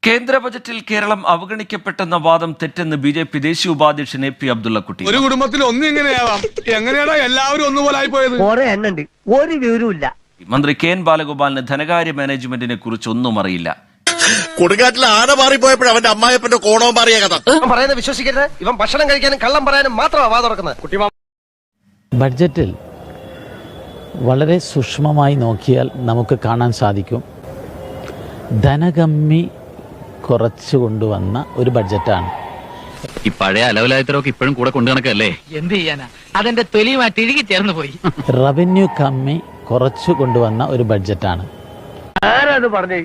കേന്ദ്ര ബജറ്റിൽ കേരളം അവഗണിക്കപ്പെട്ടെന്ന വാദം തെറ്റെന്ന് ബി.ജെ.പി. ദേശീയ ഉപാധ്യക്ഷൻ എ.പി. അബ്ദുള്ളക്കുട്ടി. ഒരു കുടുംബത്തിൽ ഒന്നിങ്ങനെയാവാം. എങ്ങനെയാണോ എല്ലാവരും ഒന്നുപോലായി പോയത്? ഒരു വിവരമില്ല. മന്ത്രി കെ എൻ ബാലഗോപാലിന് ധനകാര്യ മാനേജ്മെന്റിനെ കുറിച്ച് ഒന്നും അറിയില്ല. കൊടുങ്കാറ്റിൽ ആന മാറിപ്പോയപ്പോഴും അവന്റെ അമ്മായപ്പന്റെ കോണവും മാറിയ കഥ പറയുന്നത് വിശ്വസിക്കരുത്. ഇവൻ ഭക്ഷണം കഴിക്കാനും കള്ളം പറയാനും മാത്രമാണ് വാ തുറക്കുന്നത്. ബഡ്ജറ്റിൽ വളരെ സൂക്ഷ്മമായി നോക്കിയാൽ നമുക്ക് കാണാൻ സാധിക്കും, ധനകമ്മി കുറച്ചു കൊണ്ടുവന്ന ഒരു ബഡ്ജറ്റാണ്. ഈ പഴയ അലവലായത്തരൊക്കെ ഇപ്പോഴും കൂടെ കൊണ്ടു നടക്കല്ലേ? എന്ത് ചെയ്യാനാ, അതെന്റെ തൊലിയുമായിട്ട് ഇഴുകി ചേർന്ന് പോയി. റവന്യൂ കമ്മി കുറച്ചു കൊണ്ടുവന്ന ഒരു ബഡ്ജറ്റാണ്. ആരത് പറഞ്ഞേ?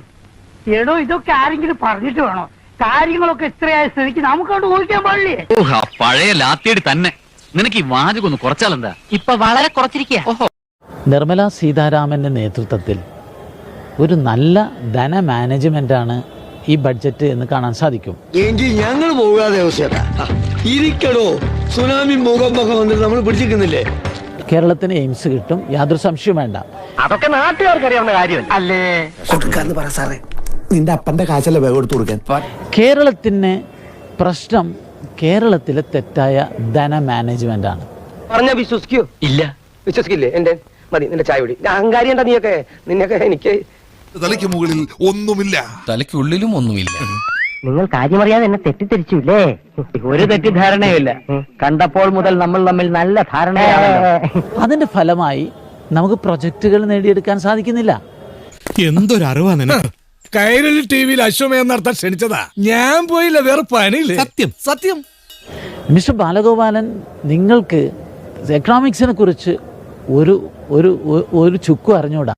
എടോ, ഇതൊക്കെ ആരെങ്കിലും പറഞ്ഞിട്ട് വേണോ? കാര്യങ്ങളൊക്കെ ഇത്രയായ സ്ഥിതിക്ക് നമുക്കോട്ട് ഊഹിക്കാൻ പാടില്ലേ? ആ പഴയ ലാത്തിയടി തന്നെ. നിനക്ക് ഈ വാചകം ഒന്ന് കുറച്ചാലെന്താ? ഇപ്പൊ വളരെ കുറച്ചിരിക്കുക. നിർമ്മല സീതാരാമന്റെ നേതൃത്വത്തിൽ ഒരു നല്ല ധന മാനേജ്മെന്റാണ് ഈ ബഡ്ജറ്റ് എന്ന് കാണാൻ സാധിക്കും. എങ്കിൽ ഞങ്ങൾ പോകാതെ ഇരിക്കടോ. സുനാമി മുഖം വന്നിട്ട് നമ്മൾ പിടിച്ചിരിക്കുന്നില്ലേ? കേരളത്തിന് എയിംസ് കിട്ടും, യാതൊരു സംശയവും വേണ്ട. അതൊക്കെ നാട്ടുകാർക്ക് അറിയാവുന്ന കാര്യമല്ല അല്ലേ? കൊടുക്കാന്ന് പറ സാറേ. നിന്റെ അപ്പന്റെ കാശല്ലേ വേഗം എടുത്തു കൊടുക്കാൻ. കേരളത്തിന് പ്രശ്നം കേരളത്തിലെ തെറ്റായ ധന മാനേജ്മെന്റ് ആണ്. പറഞ്ഞ വിശ്വസിക്കോ? ഇല്ല. വിശ്വസിക്കില്ലേ? എന്റെ മതി, നിന്റെ ചായ കുടി. അഹങ്കാരി എന്താ നീയൊക്കെ? നിന്നൊക്കെ എനിക്ക് തലയ്ക്ക് മുകളിൽ ഒന്നുമില്ല, തലയ്ക്കുള്ളിലും ഒന്നുമില്ല. നിങ്ങൾ കാര്യമറിയാതെ എന്നെ തെറ്റിദ്ധരിച്ചില്ലേ? ഒരു തെറ്റിദ്ധാരണയുമില്ല. കണ്ടപ്പോൾ മുതൽ നമ്മൾ തമ്മിൽ നല്ല ധാരണയാണ്. അതിന്റെ ഫലമായി നമുക്ക് പ്രൊജക്ടുകൾ നേടിയെടുക്കാൻ സാധിക്കുന്നില്ല. എന്തൊരറിവാ നിനക്ക്. കൈരളി ടിവിയിൽ അശ്വമേധം നടത്താൻ ക്ഷണിച്ചതാ, ഞാൻ പോയില്ല, വേറെ പണിയില്ലേ? സത്യം സത്യം. മിസ്റ്റർ ബാലഗോപാലൻ, നിങ്ങൾക്ക് എക്കണോമിക്സിനെ കുറിച്ച് ഒരു ഒരു ഒരു ചുക്കും അറിഞ്ഞൂടാ.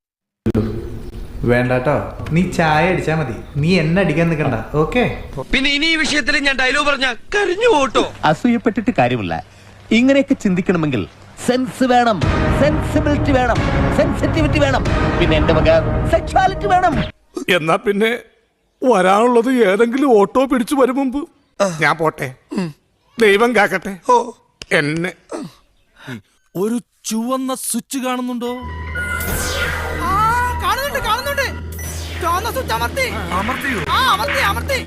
വേണ്ടാട്ടോ, നീ ചായ അടിച്ചാ മതി, നീ എന്നെ അടിക്കാൻ നിൽക്കണ്ട. ഓക്കെ. പിന്നെ ഇനി ഈ വിഷയത്തിൽ ഞാൻ ഡയലോഗ് പറഞ്ഞ കരഞ്ഞു പോട്ടോ. അസൂയപ്പെട്ടിട്ട് കാര്യമില്ല. ഇങ്ങനെയൊക്കെ ചിന്തിക്കണമെങ്കിൽ സെൻസ് വേണം, സെൻസിബിലിറ്റി വേണം, സെൻസിറ്റിവിറ്റി വേണം, പിന്നെ എന്റെ വക സെക്സ്വാലിറ്റി വേണം. എന്നാ പിന്നെ വരാനുള്ളത് ഏതെങ്കിലും ഓട്ടോ പിടിച്ചു വരും മുമ്പ് ഞാൻ പോട്ടെ. ദൈവം കാക്കട്ടെ എന്നെ. ഒരു ചുവന്ന സ്വിച്ച് കാണുന്നുണ്ടോ? കാണുന്നുണ്ട്. ചുവന്ന സ്വിച്ച് അമർത്തി.